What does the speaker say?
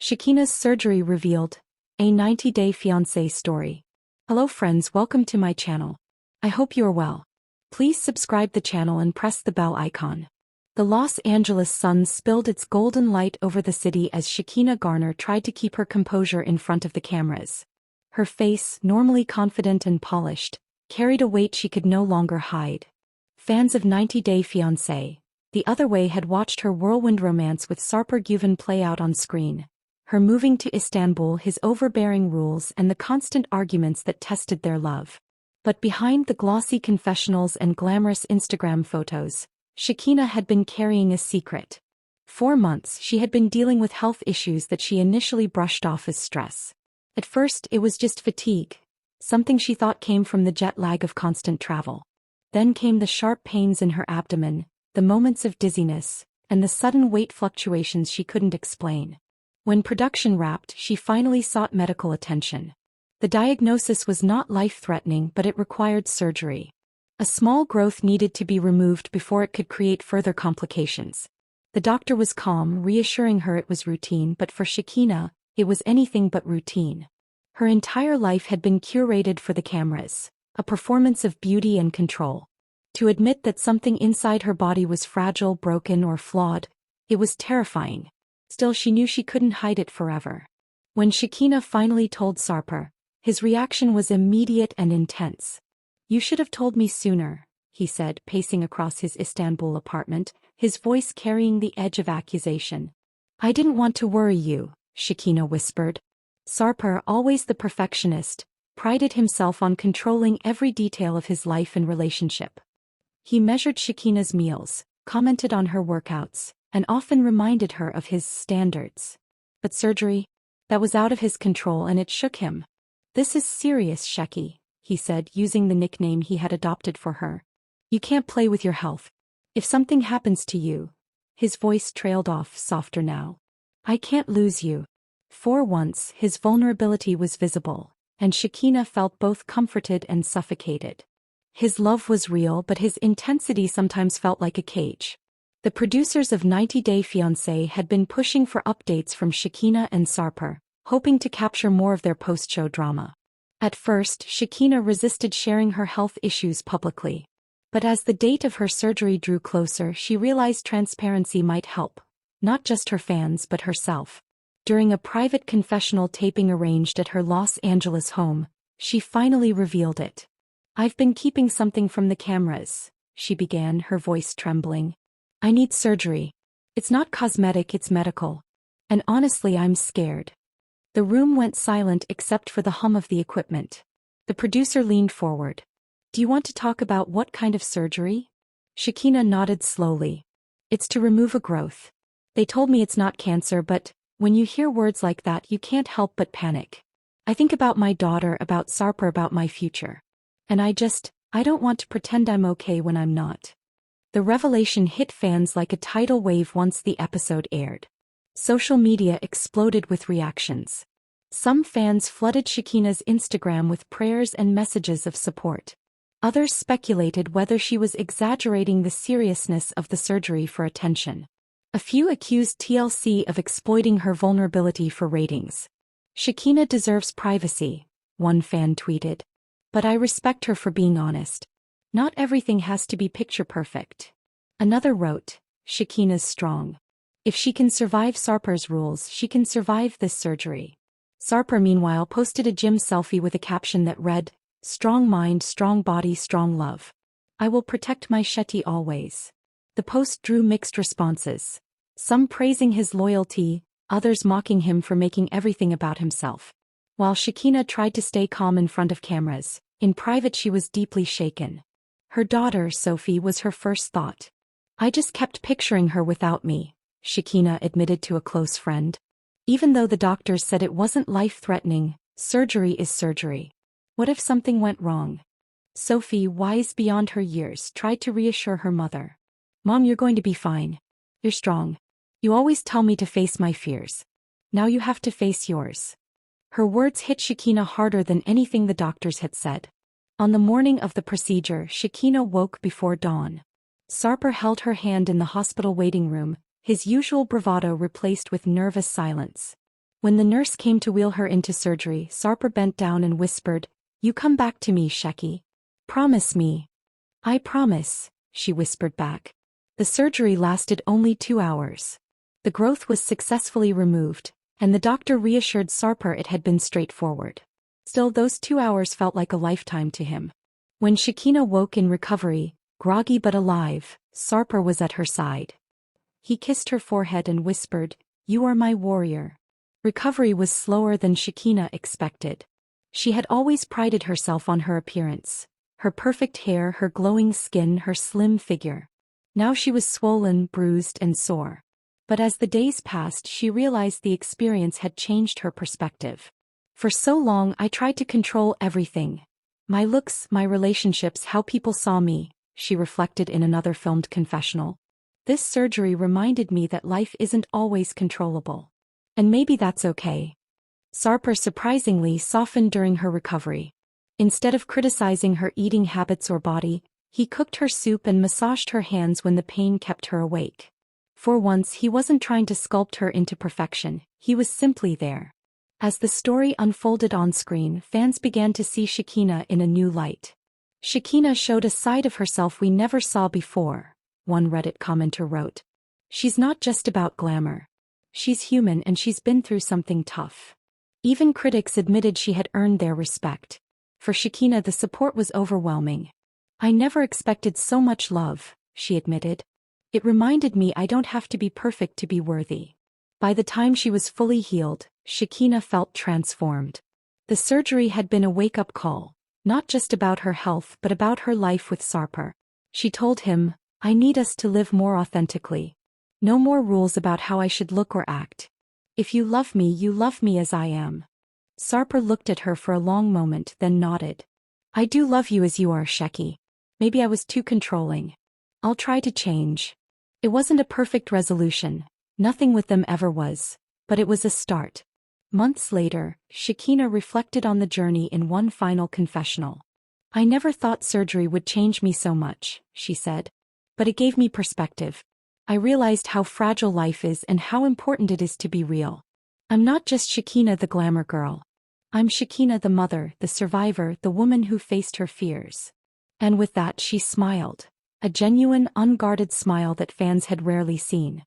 Shekinah's surgery revealed. A 90-day fiancé story. Hello friends, welcome to my channel. I hope you are well. Please subscribe the channel and press the bell icon. The Los Angeles sun spilled its golden light over the city as Shekinah Garner tried to keep her composure in front of the cameras. Her face, normally confident and polished, carried a weight she could no longer hide. Fans of 90-Day Fiancé, the other way, had watched her whirlwind romance with Sarper play out on screen. Her moving to Istanbul, his overbearing rules, and the constant arguments that tested their love. But behind the glossy confessionals and glamorous Instagram photos, Shekinah had been carrying a secret. For months she had been dealing with health issues that she initially brushed off as stress. At first it was just fatigue, something she thought came from the jet lag of constant travel. Then came the sharp pains in her abdomen, the moments of dizziness, and the sudden weight fluctuations she couldn't explain. When production wrapped, she finally sought medical attention. The diagnosis was not life-threatening, but it required surgery. A small growth needed to be removed before it could create further complications. The doctor was calm, reassuring her it was routine, but for Shekinah, it was anything but routine. Her entire life had been curated for the cameras, a performance of beauty and control. To admit that something inside her body was fragile, broken, or flawed, it was terrifying. Still, she knew she couldn't hide it forever. When Shekinah finally told Sarper, his reaction was immediate and intense. "You should have told me sooner," he said, pacing across his Istanbul apartment, his voice carrying the edge of accusation. "I didn't want to worry you," Shekinah whispered. Sarper, always the perfectionist, prided himself on controlling every detail of his life and relationship. He measured Shekinah's meals, commented on her workouts, and often reminded her of his standards. But surgery? That was out of his control, and it shook him. "This is serious, Shecky," he said, using the nickname he had adopted for her. "You can't play with your health. If something happens to you..." His voice trailed off, softer now. "I can't lose you." For once, his vulnerability was visible, and Shekinah felt both comforted and suffocated. His love was real, but his intensity sometimes felt like a cage. The producers of 90-Day Fiancé had been pushing for updates from Shekinah and Sarper, hoping to capture more of their post-show drama. At first, Shekinah resisted sharing her health issues publicly. But as the date of her surgery drew closer, she realized transparency might help, not just her fans but herself. During a private confessional taping arranged at her Los Angeles home, she finally revealed it. "I've been keeping something from the cameras," she began, her voice trembling. "I need surgery. It's not cosmetic, it's medical. And honestly, I'm scared." The room went silent except for the hum of the equipment. The producer leaned forward. "Do you want to talk about what kind of surgery?" Shekinah nodded slowly. "It's to remove a growth. They told me it's not cancer, but when you hear words like that, you can't help but panic. I think about my daughter, about Sarper, about my future. And I don't want to pretend I'm okay when I'm not." The revelation hit fans like a tidal wave once the episode aired. Social media exploded with reactions. Some fans flooded Shekinah's Instagram with prayers and messages of support. Others speculated whether she was exaggerating the seriousness of the surgery for attention. A few accused TLC of exploiting her vulnerability for ratings. "Shekinah deserves privacy," one fan tweeted. "But I respect her for being honest. Not everything has to be picture perfect." Another wrote, "Shekinah's strong. If she can survive Sarper's rules, she can survive this surgery." Sarper, meanwhile, posted a gym selfie with a caption that read, "Strong mind, strong body, strong love. I will protect my Shetty always." The post drew mixed responses. Some praising his loyalty, others mocking him for making everything about himself. While Shekinah tried to stay calm in front of cameras, in private she was deeply shaken. Her daughter, Sophie, was her first thought. "I just kept picturing her without me," Shekinah admitted to a close friend. "Even though the doctors said it wasn't life-threatening, surgery is surgery. What if something went wrong?" Sophie, wise beyond her years, tried to reassure her mother. "Mom, you're going to be fine. You're strong. You always tell me to face my fears. Now you have to face yours." Her words hit Shekinah harder than anything the doctors had said. On the morning of the procedure, Shekinah woke before dawn. Sarper held her hand in the hospital waiting room, his usual bravado replaced with nervous silence. When the nurse came to wheel her into surgery, Sarper bent down and whispered, "You come back to me, Shecky. Promise me." "I promise," she whispered back. The surgery lasted only 2 hours. The growth was successfully removed, and the doctor reassured Sarper it had been straightforward. Still, those 2 hours felt like a lifetime to him. When Shekinah woke in recovery, groggy but alive, Sarper was at her side. He kissed her forehead and whispered, "You are my warrior." Recovery was slower than Shekinah expected. She had always prided herself on her appearance, her perfect hair, her glowing skin, her slim figure. Now she was swollen, bruised, and sore. But as the days passed, she realized the experience had changed her perspective. "For so long I tried to control everything. My looks, my relationships, how people saw me," she reflected in another filmed confessional. "This surgery reminded me that life isn't always controllable. And maybe that's okay." Sarper surprisingly softened during her recovery. Instead of criticizing her eating habits or body, he cooked her soup and massaged her hands when the pain kept her awake. For once, he wasn't trying to sculpt her into perfection, he was simply there. As the story unfolded on screen, fans began to see Shekinah in a new light. "Shekinah showed a side of herself we never saw before," one Reddit commenter wrote. "She's not just about glamour. She's human, and she's been through something tough." Even critics admitted she had earned their respect. For Shekinah, the support was overwhelming. "I never expected so much love," she admitted. "It reminded me I don't have to be perfect to be worthy." By the time she was fully healed, Shekinah felt transformed. The surgery had been a wake-up call, not just about her health but about her life with Sarper. She told him, "I need us to live more authentically. No more rules about how I should look or act. If you love me as I am." Sarper looked at her for a long moment, then nodded. "I do love you as you are, Shecky. Maybe I was too controlling. I'll try to change." It wasn't a perfect resolution. Nothing with them ever was. But it was a start. Months later, Shekinah reflected on the journey in one final confessional. "I never thought surgery would change me so much," she said. "But it gave me perspective. I realized how fragile life is and how important it is to be real. I'm not just Shekinah the glamour girl. I'm Shekinah the mother, the survivor, the woman who faced her fears." And with that she smiled. A genuine, unguarded smile that fans had rarely seen.